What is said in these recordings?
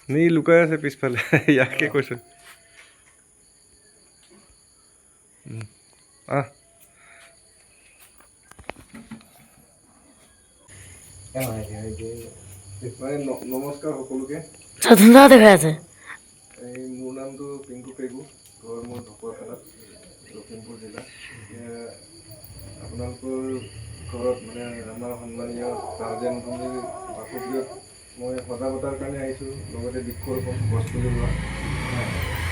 নি লুকাই আছে পিছফালে ইয়াকে কৈছো আহ নমস্কাৰ সকলোকে দেখা আছে এই মোৰ নামটো পিংকু পেগু ঘৰ মোৰ ঢকুৱাখানাত লখিমপুৰ জিলা আপোনালোকৰ ঘৰত মানে আমাৰ সন্মানীয় গাৰ্জেন ভূমিৰ বাসগৃহত মই সজাগতাৰ কাৰণে আহিছোঁ লগতে বৃক্ষৰোপণ গছ পুলি ৰোৱা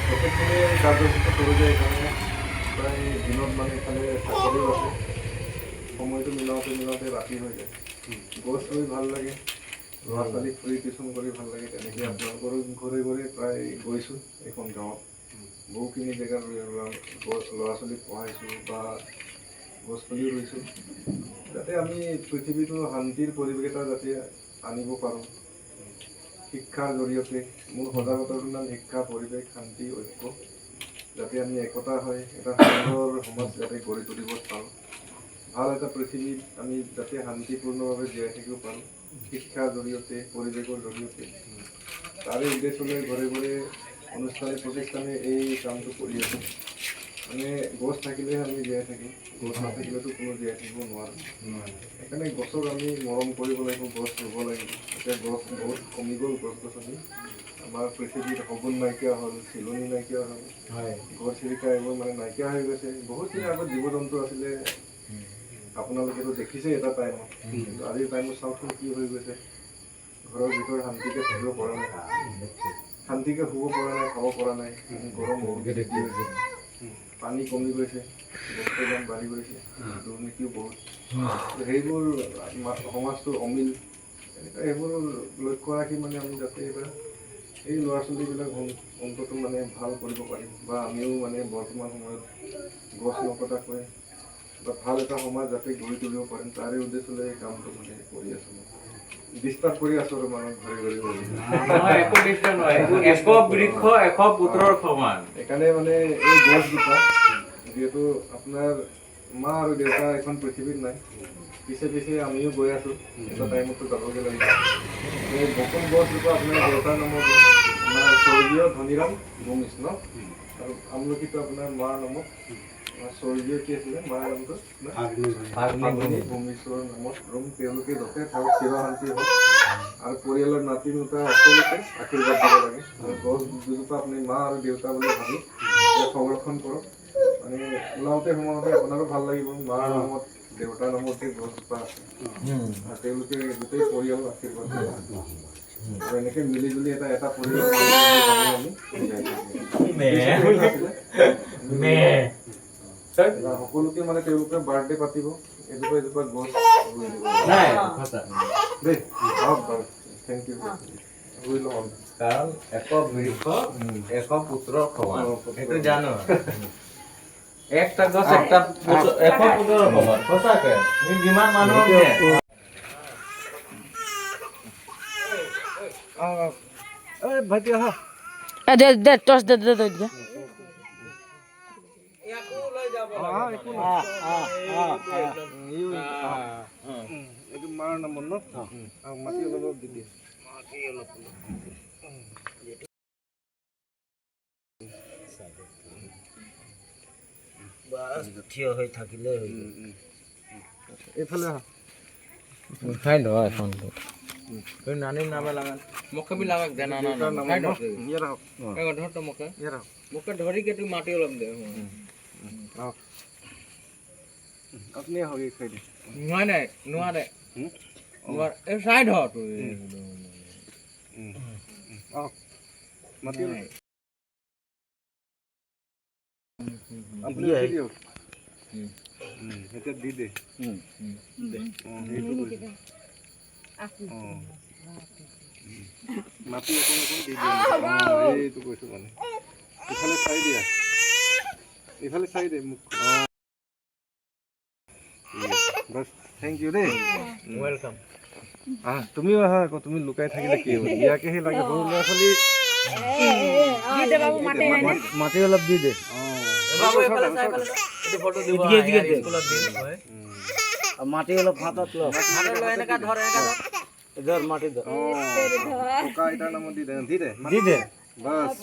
প্ৰত্যেকখিনি কাৰ্যসূচী কৰোঁ যে এইকাৰণে প্ৰায় দিনত মানে ইফালে চাকৰিও আছে সময়টো মিলাওঁতে ৰাতি হৈ যায় গছ ৰুই ভাল লাগে ল'ৰা ছোৱালীক ফ্ৰী টিউশ্যন কৰি ভাল লাগে তেনেকৈ আপোনালোকৰো ঘৰে ঘৰে প্ৰায় গৈছোঁ এইখন গাঁৱত বহুখিনি জেগাত ল'ৰা ছোৱালীক পঢ়াইছোঁ বা গছ পুলি ৰুইছোঁ যাতে আমি পৃথিৱীটো শান্তিৰ পৰিৱেশ এটা যাতে আনিব পাৰোঁ শিক্ষাৰ জৰিয়তে মোৰ সজাগতাৰ নাম শিক্ষা পৰিৱেশ শান্তি ঐক্য যাতে আমি একতা হয় এটা সুন্দৰ সমাজ যাতে গঢ়ি তুলিব পাৰোঁ ভাল এটা পৃথিৱীত আমি যাতে শান্তিপূৰ্ণভাৱে জীয়াই থাকিব পাৰোঁ শিক্ষাৰ জৰিয়তে পৰিৱেশৰ জৰিয়তে তাৰে উদ্দেশ্য লৈ ঘৰে ঘৰে অনুষ্ঠানে প্ৰতিষ্ঠানে এই কামটো কৰি আছোঁ মানে গছ থাকিলেহে আমি জীয়াই থাকিম গছ নাথাকিলেতো কোনো জীয়াই থাকিব নোৱাৰোঁ সেইকাৰণে গছক আমি মৰম কৰিব লাগিব গছ ৰুব লাগিব এতিয়া গছ বহুত কমি গ'ল গছ গছনি আমাৰ পৃথিৱীত সগুন নাইকিয়া হ'ল চিলনি নাইকিয়া হ'ল গছ চিৰিকা এইবোৰ মানে নাইকিয়া হৈ গৈছে বহুতখিনি আগত জীৱ জন্তু আছিলে আপোনালোকেতো দেখিছে এটা টাইমত আজিৰ টাইমত চাওকচোন কি হৈ গৈছে ঘৰৰ ভিতৰত শান্তিকে থাকিব পৰা নাই শান্তিকে শুব পৰা নাই খাব পৰা নাই গৰম বহুতকে দেখি হৈছে পানী কমি গৈছে বস্তুৰ দাম বাঢ়ি গৈছে দুৰ্নীতিও বহুত সেইবোৰ সমাজটোৰ অমিল এনেকুৱা এইবোৰ লক্ষ্য ৰাখি মানে আমি যাতে এইবাৰ এই ল'ৰা ছোৱালীবিলাক অন্ততঃ মানে ভাল কৰিব পাৰিম বা আমিও মানে বৰ্তমান সময়ত গছ নকটাকৈ বা ভাল এটা সমাজ যাতে গঢ়ি তুলিব পাৰিম তাৰে উদ্দেশ্য লৈ কামটো মানে কৰি আছোঁ মই ডিষ্টাৰ্ব কৰি আছোঁ আৰু মানুহ ঘৰে ঘৰে সেইকাৰণে মানে এই গছজোপা যিহেতু আপোনাৰ মা আৰু দেউতা এখন পৃথিৱীত নাই পিছে পিছে আমিও গৈ আছোঁ এটা টাইমতো যাবগৈ লাগিব এই বকুল গছজোপা আপোনাৰ দেউতাৰ নামত আমাৰ স্বৰ্গীয় ধনীৰাম ভূমিজ ন আৰু আমলখিটো আপোনাৰ মাৰ নামত স্বৰ্গীয় কি আছিলে মাৰ নামটো ভূমিশ্বৰৰ নামত ৰুম তেওঁলোকে য'তে থাকক চিৰ শান্তি হওক আৰু পৰিয়ালৰ নাতি নোতা সকলোকে আশীৰ্বাদ দিব লাগে আৰু গছ দুজোপা আপুনি মা আৰু দেউতা বুলি ভাবি সংৰক্ষণ কৰক মানে ওলাওঁতে সোমাওঁতে আপোনাৰো ভাল লাগিব মাৰ নামত দেউতাৰ নামত যে গছজোপা আছে আৰু তেওঁলোকে গোটেই পৰিয়ালৰ আশীৰ্বাদ দিব আৰু এনেকৈ মিলি জুলি এটা পৰিয়াল আমি সকলোকে মানে তেওঁলোকে বাৰ্থডে পাতিব এজোপা এজোপা গছ ৰুই দিব দেই আহক বাৰু থেংক ইউ ৰুই লওঁ কাৰণ এক বৃক্ষ এক পুত্ৰৰ সমান সেইটো জানো একটা গছ একটা এক পুত্ৰৰ সমান সঁচাকে যিমান মানুহ ভাইটি আহা দে টৰ্চ দে এইটো মাৰ নামত ন মাটি অলপ দি দিয়ে থিয় হৈ থাকিলে এইফালে আহা খাই দ এখনটো নানি নামে লাগান মোকে বি লাগাক দে না খাই দ ইয়াত আহক ধৰ তো মোকে ইয়াত আহক মোকে ধৰিকে তুই মাটি অলপ দে আহক আপুনি আহক এই খাই দিয়ে নোৱাৰে নোৱাৰে নোৱাৰে এই চাই ধৰ তুই আহক মাটি আপুনি দিয়ক এতিয়া দি দে সেইটো কৈছে মাটি অকণ অকণ দি দিয়ে এইটো কৈছোঁ মানে ইফালে চাই দিয়া ইফালে চাই দে মোক বাছ থেংক ইউ দেই ৱেলকাম তুমিও আহা আকৌ তুমি লুকাই থাকিলে কি হ'ব ইয়াকেহে লাগে সৰু ল'ৰা ছোৱালী মাটি অলপ দি দে মাটি অলপ হাতত ল এনেকা ধৰ ধর মাটি ধর পোকা এটার নাম দি দে দি দে বাস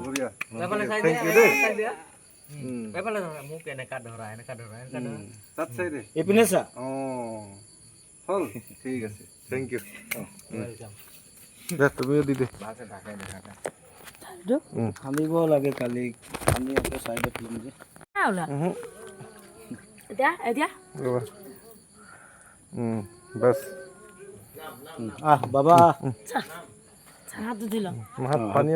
বঢ়িয়া এফালে চাই Thank you দে দেই। চাই দে এফালে মোক এনেকা ধৰা এনেকা ধৰা তাত চাই দে এইপিনে চা হ'ল ঠিক আছে থেংক ইউ ওয়েলকাম দে তুমিও দি দে ভালকে ঢাকাই দে ঢাকা খান্দিব লাগে কালি খান্দি আকৌ চাইডে ফিল্ম যে ওলা এতিয়া এতিয়া ৰ'বা বাছ আহ বাবা চাহাটো দিল মাত পানী